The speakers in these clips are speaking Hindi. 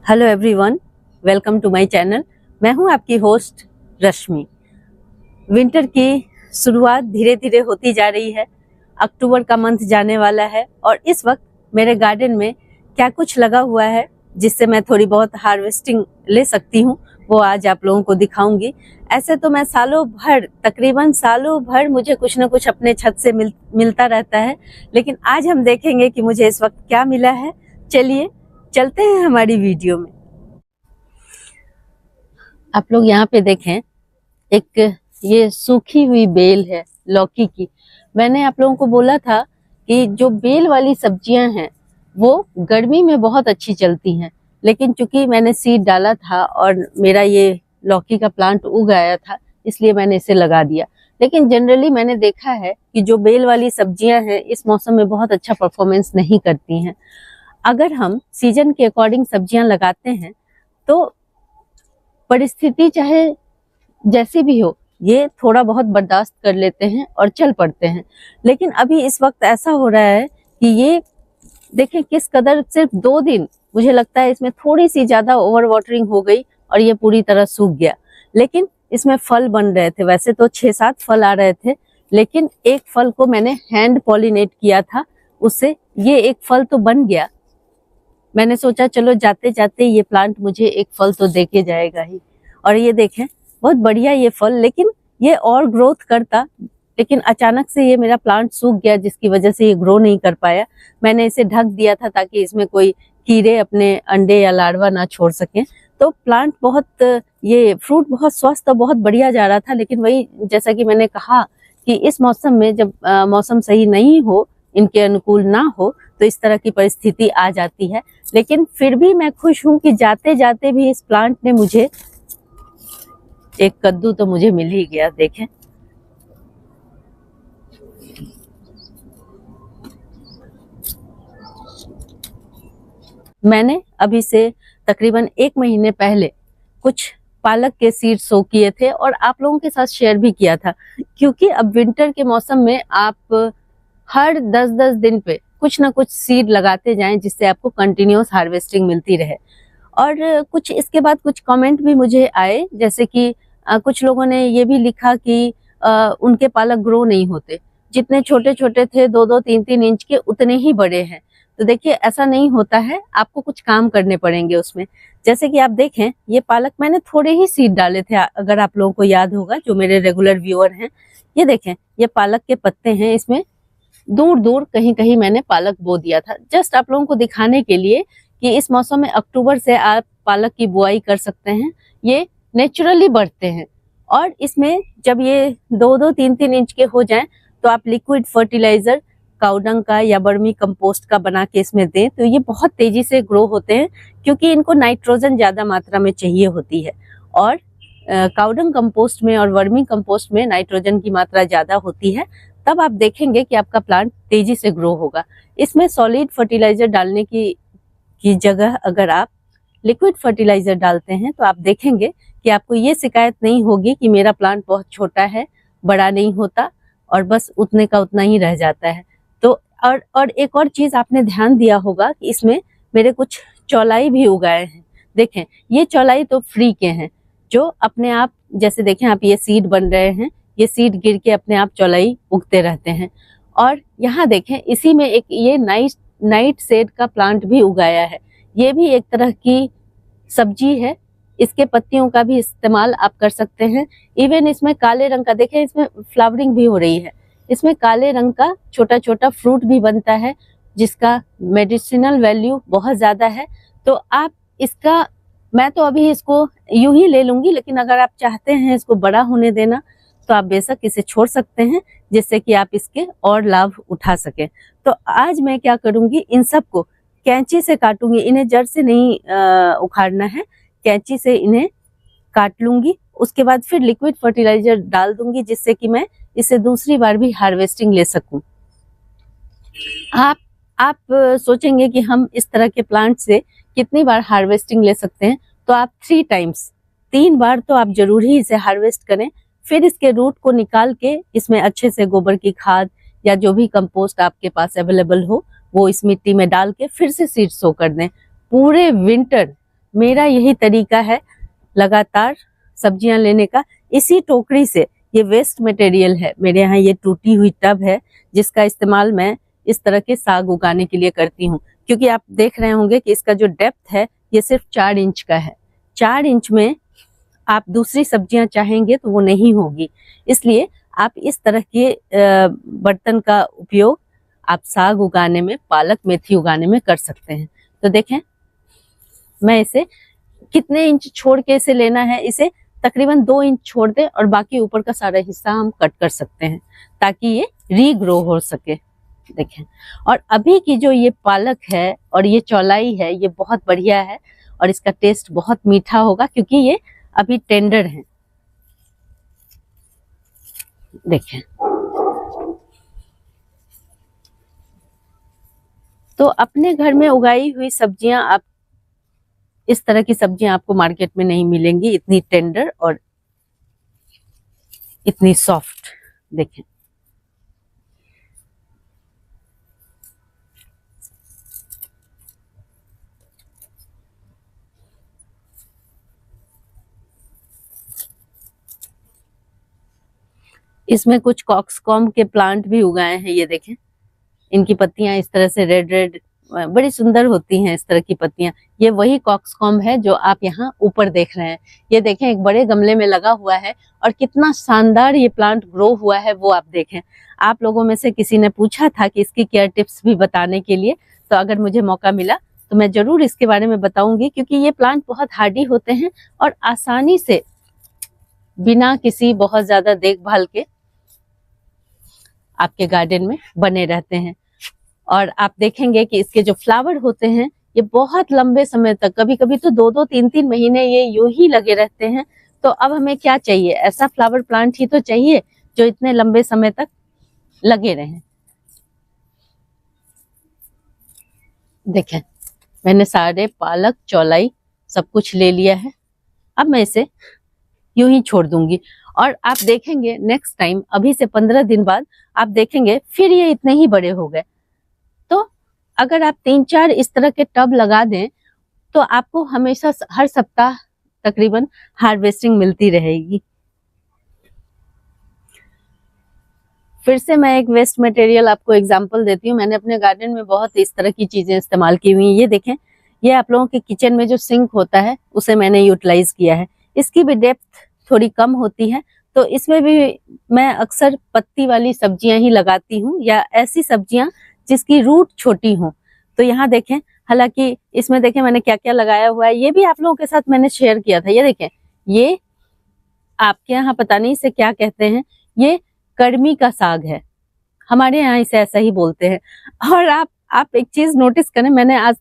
Hello everyone, welcome to my channel. मैं हूं आपकी होस्ट रश्मि। विंटर की शुरुआत धीरे धीरे होती जा रही है। अक्टूबर का मंथ जाने वाला है और इस वक्त मेरे गार्डन में क्या कुछ लगा हुआ है जिससे मैं थोड़ी बहुत हार्वेस्टिंग ले सकती हूं, वो आज आप लोगों को दिखाऊंगी। ऐसे तो मैं सालों भर, तकरीबन सालों भर मुझे कुछ न कुछ अपने छत से मिलता रहता है, लेकिन आज हम देखेंगे कि मुझे इस वक्त क्या मिला है। चलिए चलते हैं हमारी वीडियो में। आप लोग यहाँ पे देखें, एक ये सूखी हुई बेल है लौकी की। मैंने आप लोगों को बोला था कि जो बेल वाली सब्जियां हैं वो गर्मी में बहुत अच्छी चलती हैं, लेकिन चूंकि मैंने सीड डाला था और मेरा ये लौकी का प्लांट उग आया था, इसलिए मैंने इसे लगा दिया। लेकिन जनरली मैंने देखा है कि जो बेल वाली सब्जियां हैं इस मौसम में बहुत अच्छा परफॉर्मेंस नहीं करती हैं। अगर हम सीजन के अकॉर्डिंग सब्जियां लगाते हैं तो परिस्थिति चाहे जैसी भी हो, ये थोड़ा बहुत बर्दाश्त कर लेते हैं और चल पड़ते हैं। लेकिन अभी इस वक्त ऐसा हो रहा है कि ये देखें किस कदर, सिर्फ 2 दिन मुझे लगता है इसमें थोड़ी सी ज्यादा ओवर वाटरिंग हो गई और ये पूरी तरह सूख गया। लेकिन इसमें फल बन रहे थे, वैसे तो 6-7 फल आ रहे थे, लेकिन एक फल को मैंने हैंड पॉलिनेट किया था, उससे ये एक फल तो बन गया। मैंने सोचा चलो जाते जाते ये प्लांट मुझे एक फल तो देके जाएगा ही। और ये देखें बहुत बढ़िया ये फल, लेकिन ये और ग्रोथ करता, लेकिन अचानक से ये मेरा प्लांट सूख गया जिसकी वजह से ये ग्रो नहीं कर पाया। मैंने इसे ढक दिया था ताकि इसमें कोई कीड़े अपने अंडे या लार्वा ना छोड़ सकें। तो प्लांट बहुत, ये फ्रूट बहुत स्वस्थ और बहुत बढ़िया जा रहा था। लेकिन वही, जैसा कि मैंने कहा कि इस मौसम में जब मौसम सही नहीं हो, इनके अनुकूल ना हो, तो इस तरह की परिस्थिति आ जाती है। लेकिन फिर भी मैं खुश हूं कि जाते जाते भी इस प्लांट ने मुझे एक कद्दू तो मुझे मिल ही गया। देखें, मैंने अभी से तकरीबन 1 महीने पहले कुछ पालक के सीड सो किए थे और आप लोगों के साथ शेयर भी किया था, क्योंकि अब विंटर के मौसम में आप हर 10-10 दिन पे कुछ ना कुछ सीड लगाते जाएं जिससे आपको कंटिन्यूअस हार्वेस्टिंग मिलती रहे। और कुछ इसके बाद कुछ कमेंट भी मुझे आए, जैसे कि कुछ लोगों ने ये भी लिखा कि उनके पालक ग्रो नहीं होते, जितने छोटे छोटे थे 2-2, 3-3 इंच के, उतने ही बड़े हैं। तो देखिए ऐसा नहीं होता है, आपको कुछ काम करने पड़ेंगे उसमें। जैसे कि आप देखें, ये पालक मैंने थोड़े ही सीड डाले थे, अगर आप लोगों को याद होगा जो मेरे रेगुलर व्यूअर हैं। ये देखें, ये पालक के पत्ते हैं, इसमें दूर दूर कहीं कहीं मैंने पालक बो दिया था, जस्ट आप लोगों को दिखाने के लिए कि इस मौसम में अक्टूबर से आप पालक की बुआई कर सकते हैं। ये नेचुरली बढ़ते हैं और इसमें जब ये 2-2, 3-3 इंच के हो जाएं तो आप लिक्विड फर्टिलाइजर काउडंग का या वर्मी कंपोस्ट का बना के इसमें दें, तो ये बहुत तेजी से ग्रो होते हैं, क्योंकि इनको नाइट्रोजन ज्यादा मात्रा में चाहिए होती है। और काउडंग कंपोस्ट में और वर्मी कंपोस्ट में नाइट्रोजन की मात्रा ज्यादा होती है। तब आप देखेंगे कि आपका प्लांट तेजी से ग्रो होगा। इसमें सॉलिड फर्टिलाइजर डालने की जगह अगर आप लिक्विड फर्टिलाइजर डालते हैं तो आप देखेंगे कि आपको ये शिकायत नहीं होगी कि मेरा प्लांट बहुत छोटा है, बड़ा नहीं होता और बस उतने का उतना ही रह जाता है। तो और एक और चीज आपने ध्यान दिया होगा कि इसमें मेरे कुछ चौलाई भी उगाए हैं। देखें, ये चौलाई तो फ्री के हैं, जो अपने आप, जैसे देखें आप, ये सीड बन रहे हैं, ये सीड गिर के अपने आप चौलाई उगते रहते हैं। और यहाँ देखें, इसी में एक ये नाइट शेड का प्लांट भी उगाया है। ये भी एक तरह की सब्जी है, इसके पत्तियों का भी इस्तेमाल आप कर सकते हैं। इवन इसमें काले रंग का, देखें इसमें फ्लावरिंग भी हो रही है, इसमें काले रंग का छोटा छोटा फ्रूट भी बनता है जिसका मेडिसिनल वैल्यू बहुत ज्यादा है। तो आप इसका, मैं तो अभी इसको यूं ही ले लूंगी, लेकिन अगर आप चाहते हैं इसको बड़ा होने देना तो आप बेशक इसे छोड़ सकते हैं, जिससे कि आप इसके और लाभ उठा सकें। तो आज मैं क्या करूंगी, इन सबको कैंची से काटूंगी, इन्हें जड़ से नहीं उखाड़ना है, कैंची से इन्हें काट लूंगी। उसके बाद फिर लिक्विड फर्टिलाइजर डाल दूंगी, जिससे कि मैं इसे दूसरी बार भी हार्वेस्टिंग ले सकूं। आप सोचेंगे कि हम इस तरह के प्लांट से कितनी बार हार्वेस्टिंग ले सकते हैं, तो आप 3 टाइम्स, 3 बार तो आप जरूर ही इसे हार्वेस्ट करें। फिर इसके रूट को निकाल के इसमें अच्छे से गोबर की खाद या जो भी कंपोस्ट आपके पास अवेलेबल हो वो इस मिट्टी में डाल के फिर से सीड सो कर दें। पूरे विंटर मेरा यही तरीका है लगातार सब्जियां लेने का। इसी टोकरी से, ये वेस्ट मटेरियल है मेरे यहाँ, ये टूटी हुई टब है जिसका इस्तेमाल मैं इस तरह के साग उगाने के लिए करती हूँ। क्योंकि आप देख रहे होंगे कि इसका जो डेप्थ है ये सिर्फ 4 इंच का है। 4 इंच में आप दूसरी सब्जियां चाहेंगे तो वो नहीं होगी, इसलिए आप इस तरह के बर्तन का उपयोग आप साग उगाने में, पालक मेथी उगाने में कर सकते हैं। तो देखें मैं इसे कितने इंच छोड़ के इसे लेना है, इसे तकरीबन 2 इंच छोड़ दें और बाकी ऊपर का सारा हिस्सा हम कट कर सकते हैं ताकि ये रीग्रो हो सके। देखें, और अभी की जो ये पालक है और ये चौलाई है ये बहुत बढ़िया है और इसका टेस्ट बहुत मीठा होगा क्योंकि ये अभी टेंडर है। देखें, तो अपने घर में उगाई हुई सब्जियां, आप इस तरह की सब्जियां आपको मार्केट में नहीं मिलेंगी इतनी टेंडर और इतनी सॉफ्ट। देखें, इसमें कुछ कॉक्सकॉम के प्लांट भी उगाए हैं। ये देखें, इनकी पत्तियां इस तरह से रेड रेड बड़ी सुंदर होती हैं। इस तरह की पत्तियां, ये वही कॉक्सकॉम है जो आप यहाँ ऊपर देख रहे हैं। ये देखें, एक बड़े गमले में लगा हुआ है और कितना शानदार ये प्लांट ग्रो हुआ है वो आप देखें। आप लोगों में से किसी ने पूछा था कि इसकी केयर टिप्स भी बताने के लिए, तो अगर मुझे मौका मिला तो मैं जरूर इसके बारे में बताऊंगी क्योंकि ये प्लांट बहुत हार्डी होते हैं और आसानी से बिना किसी बहुत ज्यादा देखभाल के आपके गार्डन में बने रहते हैं। और आप देखेंगे कि इसके जो फ्लावर होते हैं ये बहुत लंबे समय तक, कभी कभी तो 2-2, 3-3 महीने ये यूं ही लगे रहते हैं। तो अब हमें क्या चाहिए, ऐसा फ्लावर प्लांट ही तो चाहिए जो इतने लंबे समय तक लगे रहें। देखें, मैंने सारे पालक चौलाई सब कुछ ले लिया है। अब मैं इसे यूं ही छोड़ दूंगी और आप देखेंगे नेक्स्ट टाइम, अभी से 15 दिन बाद आप देखेंगे फिर ये इतने ही बड़े हो गए। तो अगर आप 3-4 इस तरह के टब लगा दें तो आपको हमेशा हर सप्ताह तकरीबन हार्वेस्टिंग मिलती रहेगी। फिर से मैं एक वेस्ट मटेरियल आपको एग्जांपल देती हूँ। मैंने अपने गार्डन में बहुत इस तरह की चीजें इस्तेमाल की हुई हैं। ये देखें, ये आप लोगों के किचन में जो सिंक होता है उसे मैंने यूटिलाइज किया है। इसकी भी डेप्थ थोड़ी कम होती है, तो इसमें भी मैं अक्सर पत्ती वाली सब्जियां ही लगाती हूँ या ऐसी सब्जियां जिसकी रूट छोटी हो। तो यहाँ देखें, हालांकि इसमें देखें मैंने क्या क्या लगाया हुआ है, ये भी आप लोगों के साथ मैंने शेयर किया था। ये देखें, ये आपके यहाँ पता नहीं इसे क्या कहते हैं, ये कर्मी का साग है, हमारे यहाँ इसे ऐसा ही बोलते हैं। और आप एक चीज नोटिस करें, मैंने आज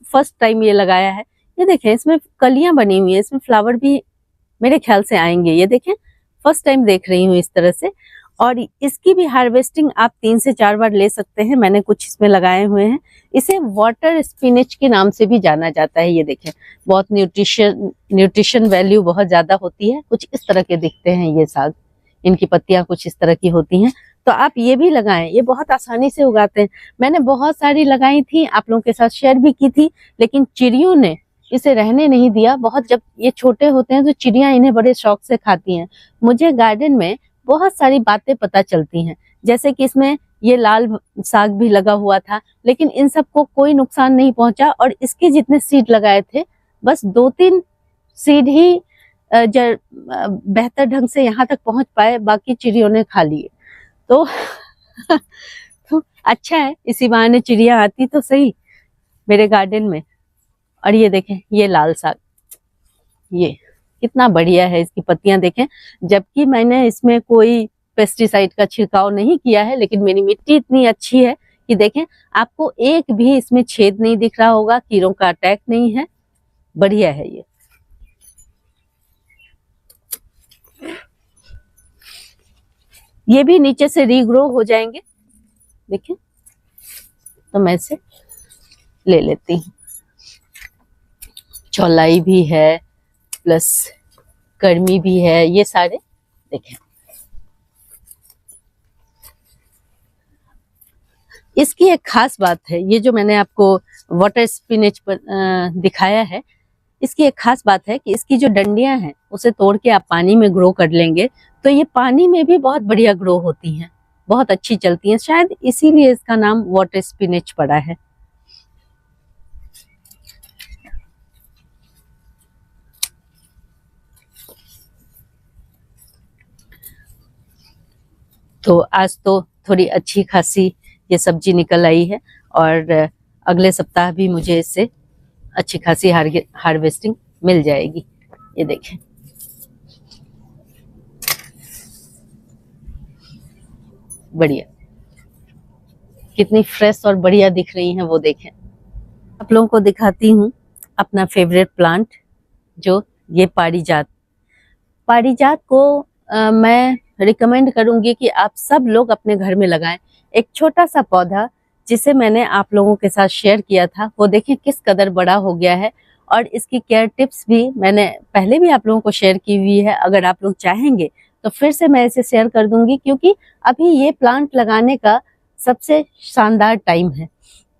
फर्स्ट टाइम ये लगाया है। ये देखें, इसमें कलियां बनी हुई है, इसमें फ्लावर भी मेरे ख्याल से आएंगे। ये देखें, फर्स्ट टाइम देख रही हूँ इस तरह से। और इसकी भी हार्वेस्टिंग आप 3 से 4 बार ले सकते हैं। मैंने कुछ इसमें लगाए हुए हैं। इसे वाटर स्पिनच के नाम से भी जाना जाता है। ये देखें, बहुत न्यूट्रिशन वैल्यू बहुत ज्यादा होती है। कुछ इस तरह के दिखते हैं ये साग, इनकी पत्तियां कुछ इस तरह की होती हैं। तो आप ये भी लगाएं, ये बहुत आसानी से उगाते हैं। मैंने बहुत सारी लगाई थी, आप लोगों के साथ शेयर भी की थी, लेकिन चिड़ियों ने इसे रहने नहीं दिया। बहुत, जब ये छोटे होते हैं तो चिड़ियां इन्हें बड़े शौक से खाती हैं। मुझे गार्डन में बहुत सारी बातें पता चलती हैं, जैसे कि इसमें ये लाल साग भी लगा हुआ था, लेकिन इन सबको कोई नुकसान नहीं पहुंचा। और इसके जितने सीड लगाए थे, बस 2-3 सीड ही बेहतर ढंग से यहाँ तक पहुंच पाए, बाकी चिड़ियों ने खा लिए। तो अच्छा है, इसी बहाने चिड़िया आती तो सही मेरे गार्डन में। और ये देखें, ये लाल साग, ये कितना बढ़िया है, इसकी पत्तियां देखें। जबकि मैंने इसमें कोई पेस्टिसाइड का छिड़काव नहीं किया है, लेकिन मेरी मिट्टी इतनी अच्छी है कि देखें आपको एक भी इसमें छेद नहीं दिख रहा होगा, कीड़ों का अटैक नहीं है, बढ़िया है ये। ये भी नीचे से रीग्रो हो जाएंगे। देखिए, तो मैं इसे ले लेती हूँ। चौलाई भी है प्लस कर्मी भी है, ये सारे देखें। इसकी एक खास बात है, ये जो मैंने आपको वाटर स्पिनच पर दिखाया है, इसकी एक खास बात है कि इसकी जो डंडियां हैं उसे तोड़ के आप पानी में ग्रो कर लेंगे तो ये पानी में भी बहुत बढ़िया ग्रो होती हैं, बहुत अच्छी चलती हैं। शायद इसीलिए इसका नाम वाटर स्पिनच पड़ा है। तो आज तो थोड़ी अच्छी खासी ये सब्जी निकल आई है और अगले सप्ताह भी मुझे इससे अच्छी खासी हार्वेस्टिंग मिल जाएगी। ये देखें, बढ़िया, कितनी फ्रेश और बढ़िया दिख रही हैं वो देखें। आप लोगों को दिखाती हूँ अपना फेवरेट प्लांट, जो ये पारिजात। पारिजात को मैं रिकमेंड करूंगी कि आप सब लोग अपने घर में लगाएं। एक छोटा सा पौधा जिसे मैंने आप लोगों के साथ शेयर किया था, वो देखें किस कदर बड़ा हो गया है और इसकी केयर टिप्स भी मैंने पहले भी आप लोगों को शेयर की हुई है। अगर आप लोग चाहेंगे तो फिर से मैं इसे शेयर कर दूंगी, क्योंकि अभी ये प्लांट लगाने का सबसे शानदार टाइम है।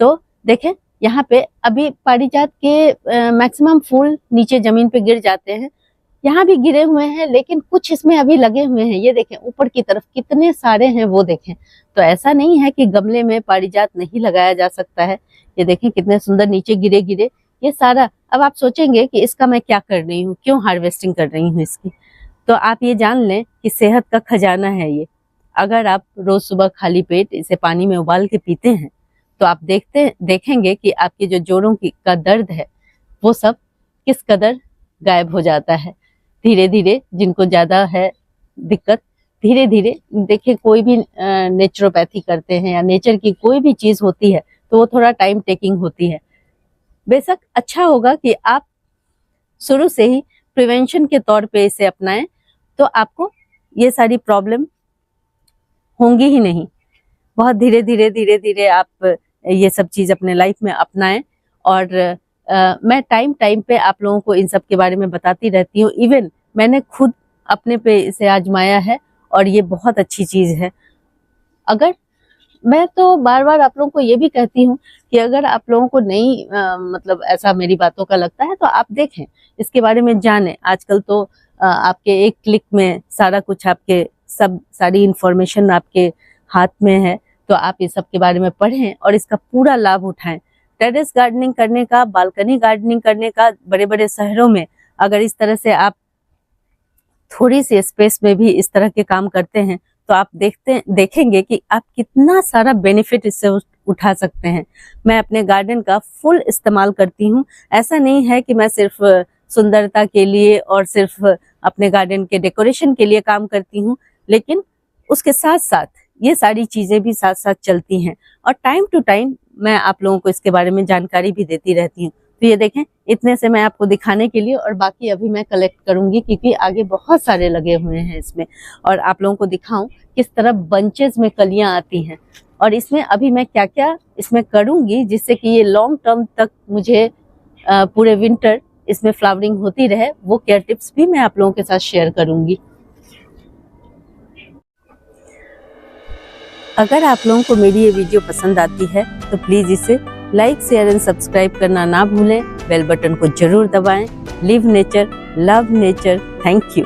तो देखें, यहाँ पे अभी पारिजात के मैक्सिमम फूल नीचे जमीन पे गिर जाते हैं, यहाँ भी गिरे हुए हैं, लेकिन कुछ इसमें अभी लगे हुए हैं। ये देखें ऊपर की तरफ कितने सारे हैं वो देखें। तो ऐसा नहीं है कि गमले में पारिजात नहीं लगाया जा सकता है। ये देखें कितने सुंदर नीचे गिरे गिरे ये सारा। अब आप सोचेंगे कि इसका मैं क्या कर रही हूँ, क्यों हार्वेस्टिंग कर रही हूँ इसकी, तो आप ये जान लें कि सेहत का खजाना है ये। अगर आप रोज सुबह खाली पेट इसे पानी में उबाल के पीते हैं तो आप देखेंगे कि आपके जो जोड़ों का दर्द है वो सब किस कदर गायब हो जाता है धीरे धीरे। जिनको ज्यादा है दिक्कत, धीरे धीरे देखिए, कोई भी नेचुरोपैथी करते हैं या नेचर की कोई भी चीज होती है तो वो थोड़ा टाइम टेकिंग होती है। बेशक अच्छा होगा कि आप शुरू से ही प्रिवेंशन के तौर पे इसे अपनाएं, तो आपको ये सारी प्रॉब्लम होंगी ही नहीं। बहुत धीरे धीरे आप ये सब चीज अपने लाइफ में अपनाएं। और मैं टाइम पे आप लोगों को इन सब के बारे में बताती रहती हूँ। इवन मैंने खुद अपने पे इसे आजमाया है और ये बहुत अच्छी चीज है। अगर मैं तो बार बार आप लोगों को ये भी कहती हूँ कि अगर आप लोगों को नहीं मतलब ऐसा मेरी बातों का लगता है तो आप देखें, इसके बारे में जानें। आजकल तो आपके एक क्लिक में सारा कुछ, आपके सारी इंफॉर्मेशन आपके हाथ में है, तो आप इस सब के बारे में पढ़ें और इसका पूरा लाभ उठाएं। टेरेस गार्डनिंग करने का, बालकनी गार्डनिंग करने का, बड़े बड़े शहरों में अगर इस तरह से आप थोड़ी सी स्पेस में भी इस तरह के काम करते हैं तो आप देखेंगे कि आप कितना सारा बेनिफिट इससे उठा सकते हैं। मैं अपने गार्डन का फुल इस्तेमाल करती हूँ। ऐसा नहीं है कि मैं सिर्फ सुंदरता के लिए और सिर्फ अपने गार्डन के डेकोरेशन के लिए काम करती हूँ, लेकिन उसके साथ साथ ये सारी चीजें भी साथ साथ चलती हैं और टाइम टू टाइम मैं आप लोगों को इसके बारे में जानकारी भी देती रहती हूँ। तो ये देखें, इतने से मैं आपको दिखाने के लिए, और बाकी अभी मैं कलेक्ट करूंगी क्योंकि आगे बहुत सारे लगे हुए हैं इसमें, और आप लोगों को दिखाऊं किस तरह बंचेस में कलियां आती हैं और इसमें अभी मैं क्या क्या इसमें करूंगी जिससे कि ये लॉन्ग टर्म तक मुझे पूरे विंटर इसमें फ्लावरिंग होती रहे। वो केयर टिप्स भी मैं आप लोगों के साथ शेयर करूंगी। अगर आप लोगों को मेरी ये वीडियो पसंद आती है तो प्लीज इसे लाइक, शेयर एंड सब्सक्राइब करना ना भूलें। बेल बटन को जरूर दबाएं। Live nature, love nature. Thank you.